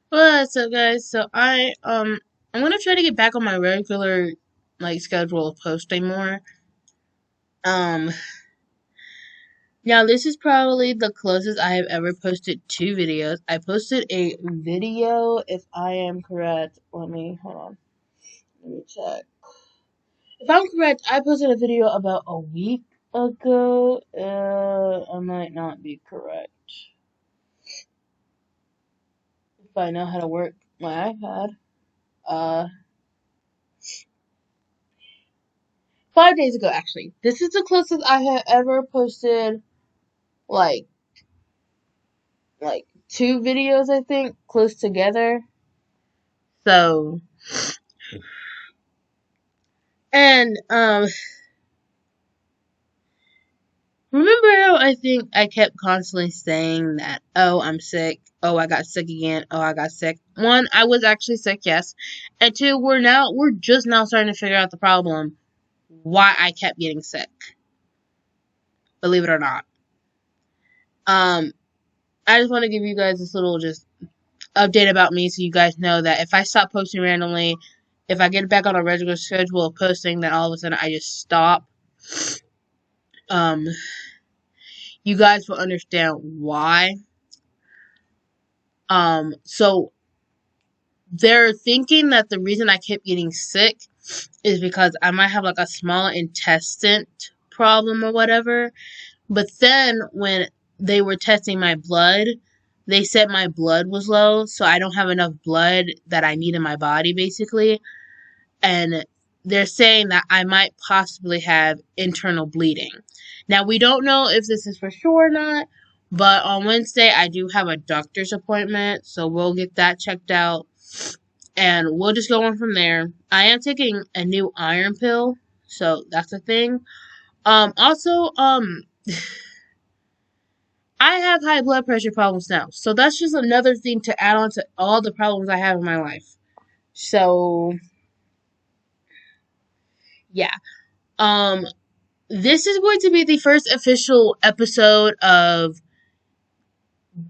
What's up, guys? I'm gonna try to get back on my regular schedule of posting more. Um Now this is probably the closest I have ever posted two videos. I posted a video, if I am correct. Let me hold on. Let me check. If I'm correct, I posted a video about a week ago. I might not be correct. If I know how to work my iPad. Uh 5 days ago, actually. This is the closest I have ever posted like two videos, I think, close together. So, and remember how I think I kept constantly saying that, oh, I'm sick, oh, I got sick again, oh, I got sick. One, I was actually sick, yes. And two, we're just now starting to figure out the problem, why I kept getting sick. Believe it or not. Um, I just want to give you guys this little just update about me so you guys know that if I stop posting randomly, if I get back on a regular schedule of posting, then all of a sudden I just stop. Um, you guys will understand why. So they're thinking that the reason I kept getting sick is because I might have like a small intestine problem or whatever. But then when they were testing my blood, they said my blood was low, so I don't have enough blood that I need in my body, basically. And they're saying that I might possibly have internal bleeding. Now, we don't know if this is for sure or not, but on Wednesday I do have a doctor's appointment, so we'll get that checked out and we'll just go on from there. I am taking a new iron pill, so that's a thing. Also, I have high blood pressure problems now, so that's just another thing to add on to all the problems I have in my life. So, yeah. Um, this is going to be the first official episode of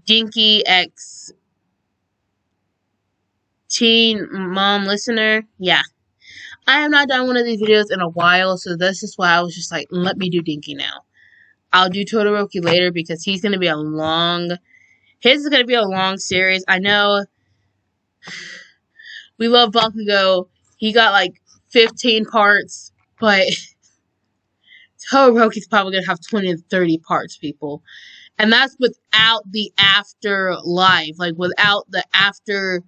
Dinky X Teen Mom Listener. Yeah. I have not done one of these videos in a while, so this is why I was just like, let me do Dinky now. I'll do Todoroki later because he's gonna be his is gonna be a long series. I know we love Bakugou. He got like 15 parts, but Todoroki's probably gonna have 20 to 30 parts, people. And that's without the afterlife, like without the after,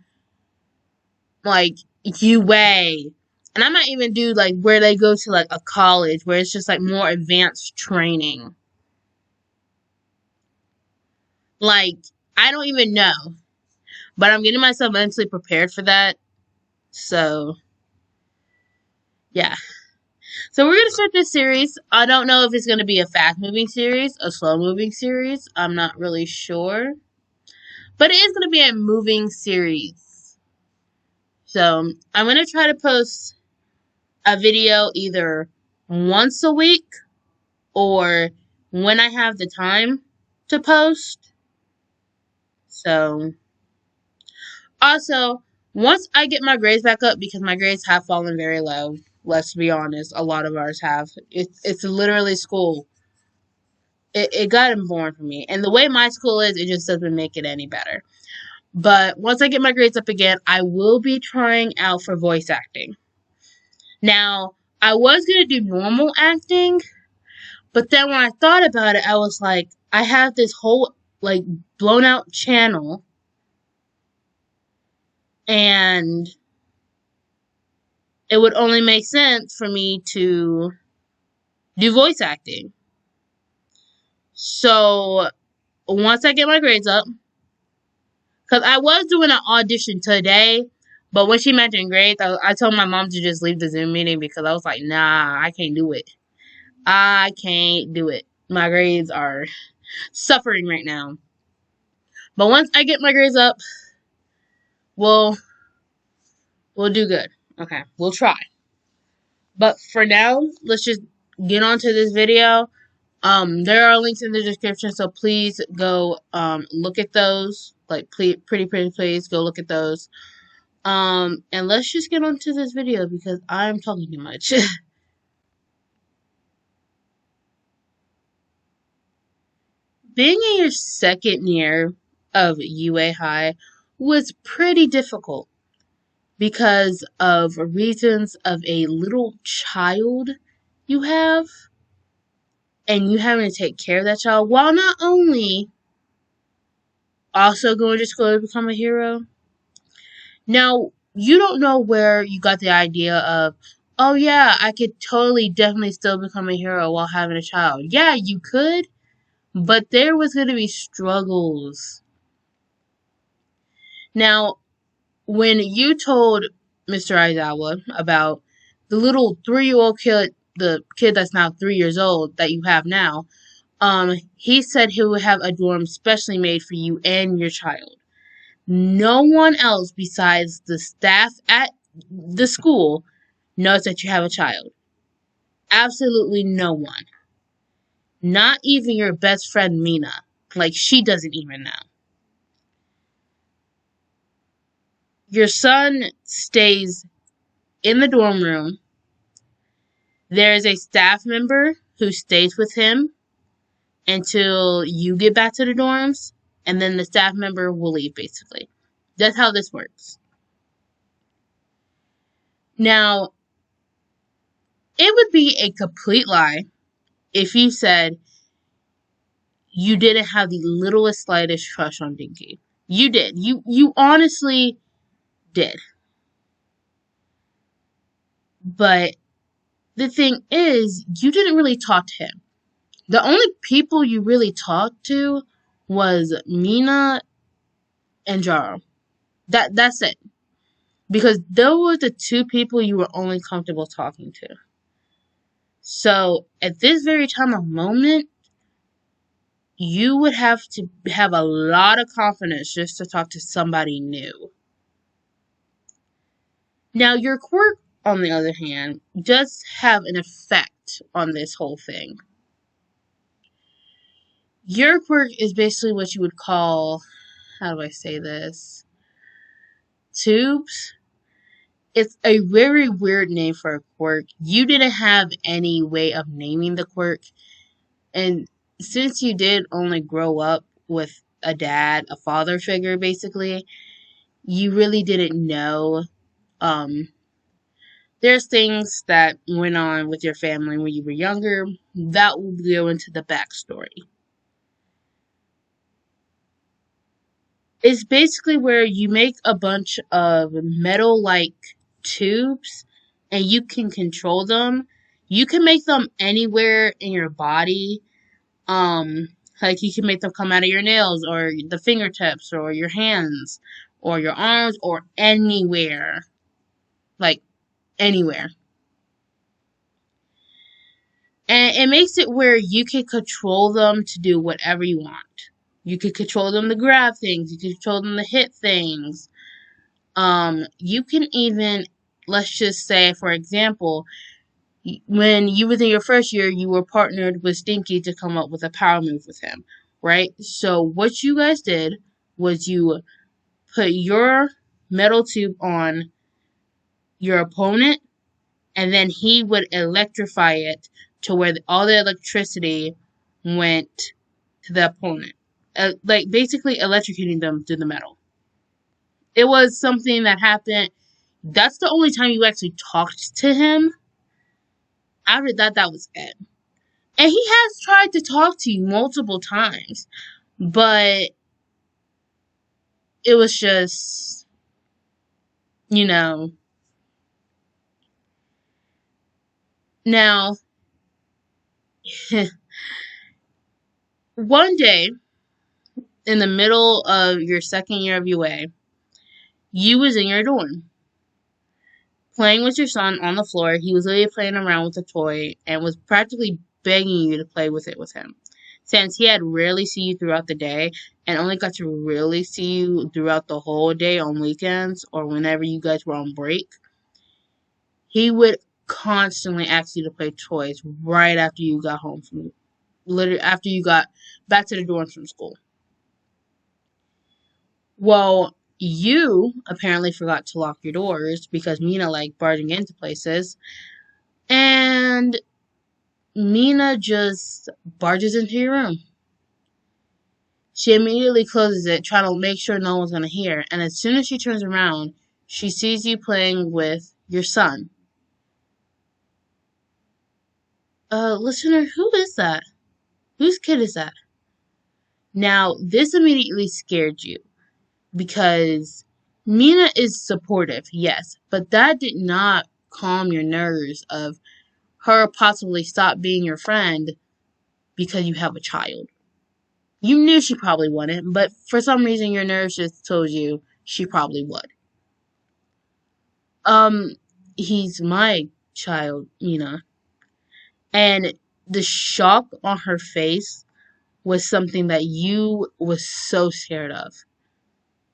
like UA. And I might even do like where they go to like a college where it's just like more advanced training. Like, I don't even know. But I'm getting myself mentally prepared for that. So, yeah. So we're gonna start this series. I don't know if it's gonna be a fast moving series, a slow moving series. I'm not really sure. But it is gonna be a moving series. So I'm gonna try to post a video either once a week or when I have the time to post. So also, once I get my grades back up, because my grades have fallen very low, let's be honest, a lot of ours have. It's literally school. It got born for me. And the way my school is, it just doesn't make it any better. But once I get my grades up again, I will be trying out for voice acting. Now, I was going to do normal acting, but then when I thought about it, I was like, I have this whole, like, blown out channel, and it would only make sense for me to do voice acting. So, once I get my grades up, because I was doing an audition today, but when she mentioned grades, I told my mom to just leave the Zoom meeting because I was like, nah, I can't do it. I can't do it. My grades are suffering right now. But once I get my grades up, we'll do good. Okay, we'll try. But for now, let's just get on to this video. There are links in the description, so please go look at those. like Pretty Pretty Please. Go look at those. And let's just get on to this video because I'm talking too much. Being in your second year of UA High was pretty difficult because of reasons of a little child you have, and you having to take care of that child while not only also going to school to become a hero. Now, you don't know where you got the idea of, oh yeah, I could totally definitely still become a hero while having a child. Yeah, you could, but there was going to be struggles. Now, when you told Mr. Aizawa about the little 3-year-old kid, the kid that's now 3 years old that you have now, he said he would have a dorm specially made for you and your child. No one else besides the staff at the school knows that you have a child. Absolutely no one. Not even your best friend Mina. Like, she doesn't even know. Your son stays in the dorm room. There is a staff member who stays with him until you get back to the dorms, and then the staff member will leave, basically. That's how this works. Now, it would be a complete lie if you said you didn't have the littlest slightest crush on Dinky. You did. You honestly did. But the thing is, you didn't really talk to him. The only people you really talked to was Mina and Jaro. That's it. Because those were the two people you were only comfortable talking to. So at this very time of moment, you would have to have a lot of confidence just to talk to somebody new. Now, your quirk, on the other hand, does have an effect on this whole thing. Your quirk is basically what you would call, how do I say this? Tubes? It's a very weird name for a quirk. You didn't have any way of naming the quirk. And since you did only grow up with a dad, a father figure, basically, you really didn't know. There's things that went on with your family when you were younger that will go into the backstory. It's basically where you make a bunch of metal-like tubes and you can control them. You can make them anywhere in your body. Like you can make them come out of your nails or the fingertips or your hands or your arms or anywhere. Like anywhere. And it makes it where you can control them to do whatever you want. You could control them to grab things. You can control them to hit things. You can even, let's just say, for example, when you was in your first year, you were partnered with Denki to come up with a power move with him, right? So what you guys did was you put your metal tube on your opponent, and then he would electrify it to where all the electricity went to the opponent. Like basically electrocuting them through the metal. It was something that happened. That's the only time you actually talked to him. After that, that was it. And he has tried to talk to you multiple times, but it was just, you know. Now, one day, in the middle of your second year of UA, you was in your dorm, playing with your son on the floor. He was literally playing around with a toy and was practically begging you to play with it with him. Since he had rarely seen you throughout the day and only got to really see you throughout the whole day on weekends or whenever you guys were on break, he would constantly ask you to play toys right after you got home from, literally after you got back to the dorms from school. Well, you apparently forgot to lock your doors because Mina like barging into places. And Mina just barges into your room. She immediately closes it, trying to make sure no one's going to hear. And as soon as she turns around, she sees you playing with your son. Listener, who is that? Whose kid is that? Now, this immediately scared you because Mina is supportive, yes, but that did not calm your nerves of her possibly stop being your friend because you have a child. You knew she probably wouldn't, but for some reason your nerves just told you she probably would. Um, he's my child, Mina. And the shock on her face was something that you was so scared of.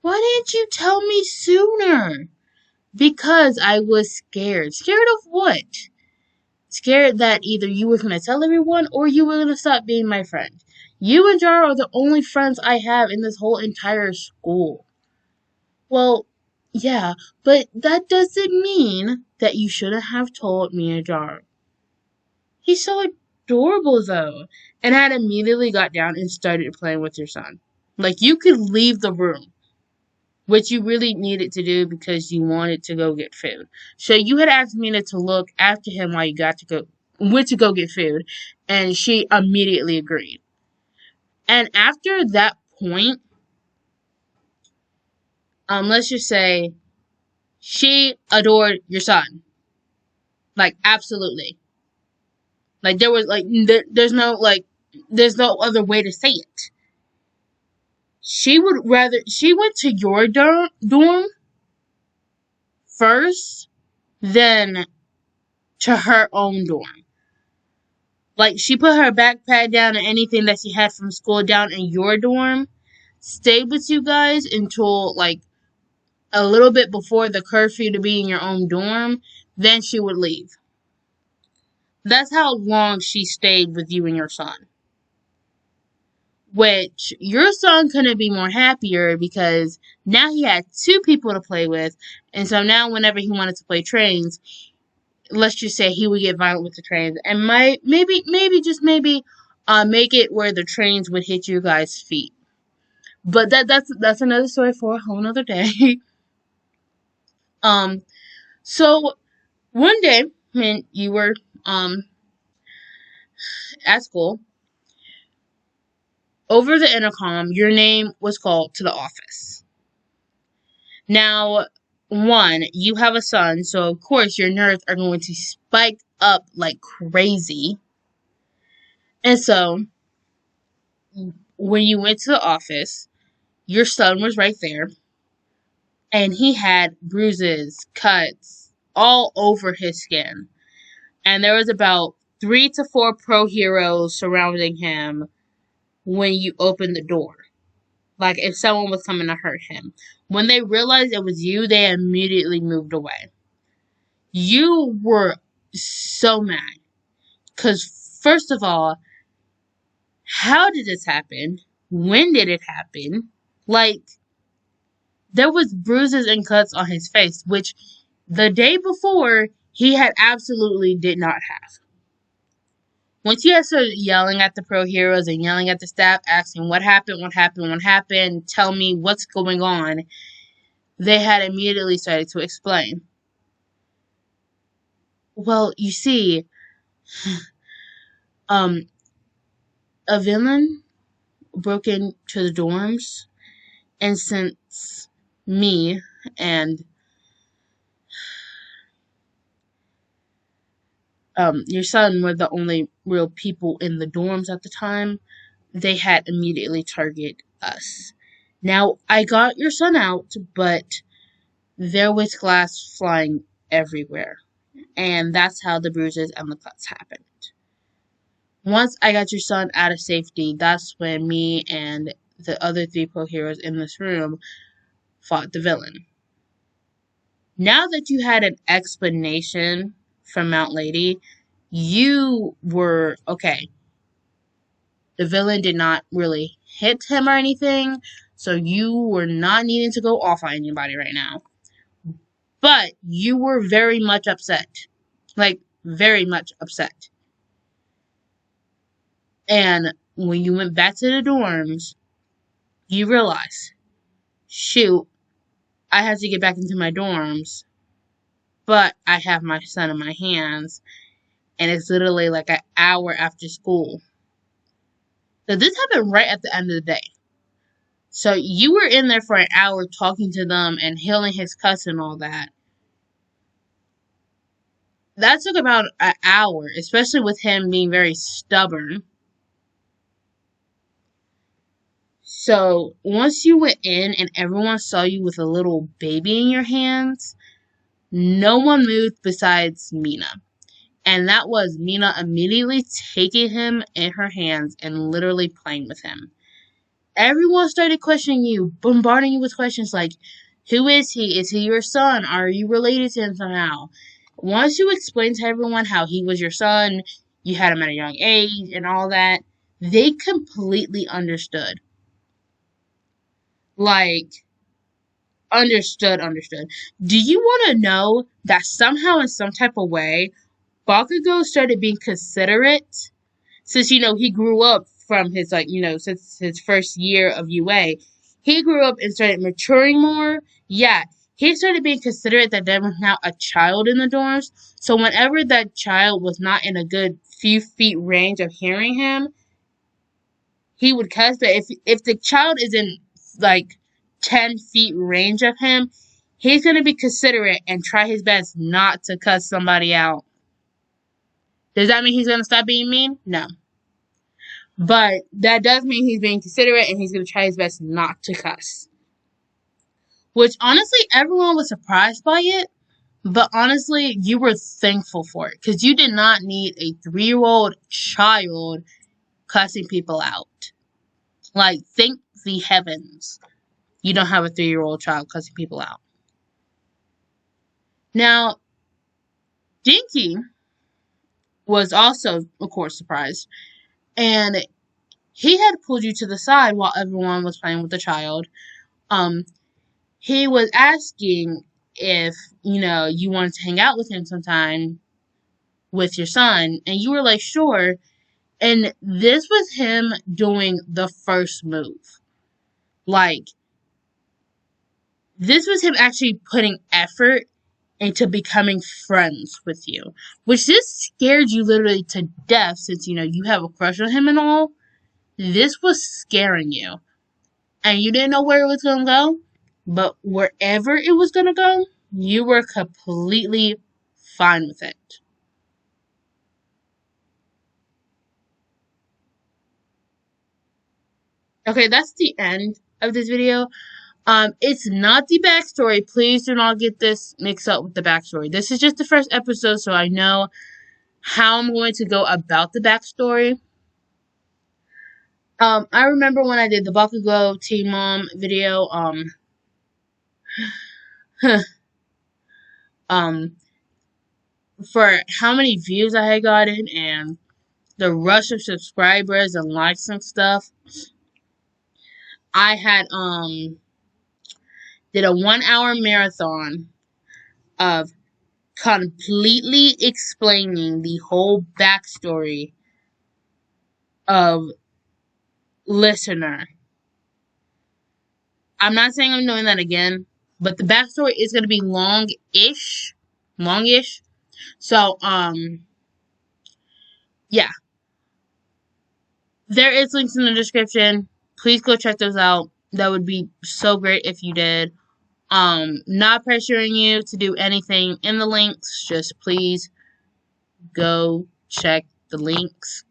Why didn't you tell me sooner? Because I was scared. Scared of what? Scared that either you were going to tell everyone or you were going to stop being my friend. You and Jar are the only friends I have in this whole entire school. Well, yeah, but that doesn't mean that you shouldn't have told me and Jar. He's so adorable, though. And I had immediately got down and started playing with your son. Like, you could leave the room, which you really needed to do because you wanted to go get food. So you had asked Mina to look after him while you went to go get food, and she immediately agreed. And after that point, let's just say she adored your son. Like, absolutely. Like, there was, like, there's no other way to say it. She went to your dorm first than to her own dorm. Like, she put her backpack down and anything that she had from school down in your dorm, stayed with you guys until, like, a little bit before the curfew to be in your own dorm, then she would leave. That's how long she stayed with you and your son. Which your son couldn't be more happier because now he had two people to play with, and so now whenever he wanted to play trains, let's just say he would get violent with the trains and might maybe just maybe make it where the trains would hit you guys' feet. But that's another story for a whole nother day. um so one day when you were at school, over the intercom, your name was called to the office. Now, one, you have a son, so of course your nerves are going to spike up like crazy. And so, when you went to the office, your son was right there, and he had bruises, cuts all over his skin. And there was about 3 to 4 pro heroes surrounding him when you opened the door. Like if someone was coming to hurt him. When they realized it was you, they immediately moved away. You were so mad. Because, first of all, how did this happen? When did it happen? Like, there was bruises and cuts on his face, which the day before he had absolutely did not have. Once you had started yelling at the pro heroes and yelling at the staff, asking what happened, tell me what's going on, they had immediately started to explain. Well, you see, a villain broke into the dorms, and since me and your son were the only real people in the dorms at the time, they had immediately targeted us. Now, I got your son out, but there was glass flying everywhere, and that's how the bruises and the cuts happened. Once I got your son out of safety, that's when me and the other 3 pro heroes in this room fought the villain. Now that you had an explanation from Mount Lady, you were okay. The villain did not really hit him or anything, so you were not needing to go off on anybody right now. But you were very much upset. Like, very much upset. And when you went back to the dorms, you realized, shoot, I have to get back into my dorms, but I have my son in my hands, and it's literally like an hour after school. So this happened right at the end of the day. So you were in there for an hour talking to them and healing his cuss and all that. That took about an hour, especially with him being very stubborn. So once you went in and everyone saw you with a little baby in your hands, no one moved besides Mina. And that was Mina immediately taking him in her hands and literally playing with him. Everyone started questioning you, bombarding you with questions like, who is he? Is he your son? Are you related to him somehow? Once you explained to everyone how he was your son, you had him at a young age and all that, they completely understood. Like, understood. Do you want to know that somehow in some type of way, Bakugou started being considerate since, he grew up from his, since his first year of UA. He grew up and started maturing more. Yeah, he started being considerate that there was now a child in the dorms. So whenever that child was not in a good few feet range of hearing him, he would cuss. But if the child is in, 10 feet range of him, he's going to be considerate and try his best not to cuss somebody out. Does that mean he's going to stop being mean? No. But that does mean he's being considerate and he's going to try his best not to cuss. Which, honestly, everyone was surprised by it. But honestly, you were thankful for it. Because you did not need a 3-year-old child cussing people out. Like, thank the heavens you don't have a 3-year-old child cussing people out. Now, Denki was also, of course, surprised. And he had pulled you to the side while everyone was playing with the child. He was asking if, you wanted to hang out with him sometime with your son. And you were like, sure. And this was him doing the first move. Like, this was him actually putting effort into becoming friends with you. Which this scared you literally to death since, you have a crush on him and all. This was scaring you. And you didn't know where it was going to go. But wherever it was going to go, you were completely fine with it. Okay, that's the end of this video. It's not the backstory. Please do not get this mixed up with the backstory. This is just the first episode, so I know how I'm going to go about the backstory. I remember when I did the Bakugou Teen Mom video, for how many views I had gotten and the rush of subscribers and likes and stuff, I had did a 1-hour marathon of completely explaining the whole backstory of Listener. I'm not saying I'm doing that again, but the backstory is going to be longish. So, yeah. There is links in the description. Please go check those out. That would be so great if you did. Not pressuring you to do anything in the links. Just please go check the links.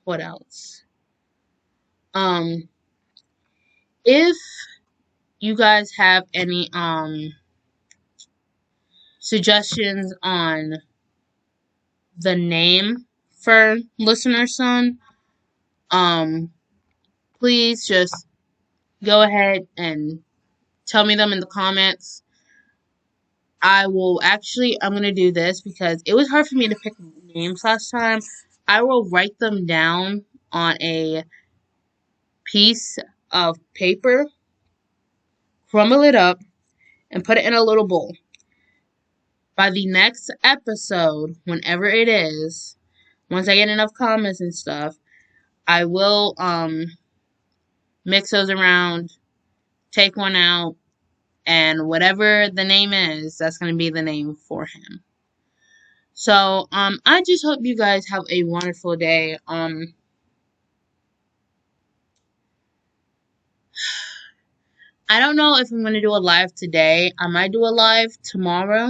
What else? If you guys have any, suggestions on the name for Listener's Son, please just go ahead and tell me them in the comments. I'm gonna do this because it was hard for me to pick names last time. I will write them down on a piece of paper, crumble it up, and put it in a little bowl. By the next episode, whenever it is, once I get enough comments and stuff, I will mix those around, take one out, and whatever the name is, that's gonna be the name for him. So I just hope you guys have a wonderful day. I don't know if I'm gonna do a live today. I might do a live tomorrow,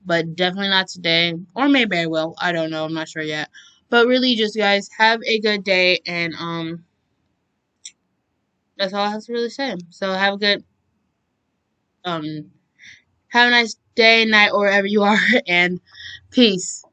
but definitely not today. Or maybe I will. I don't know. I'm not sure yet. But really, just guys, have a good day, and that's all I have to really say. So um have a nice day, night, or wherever you are, and peace.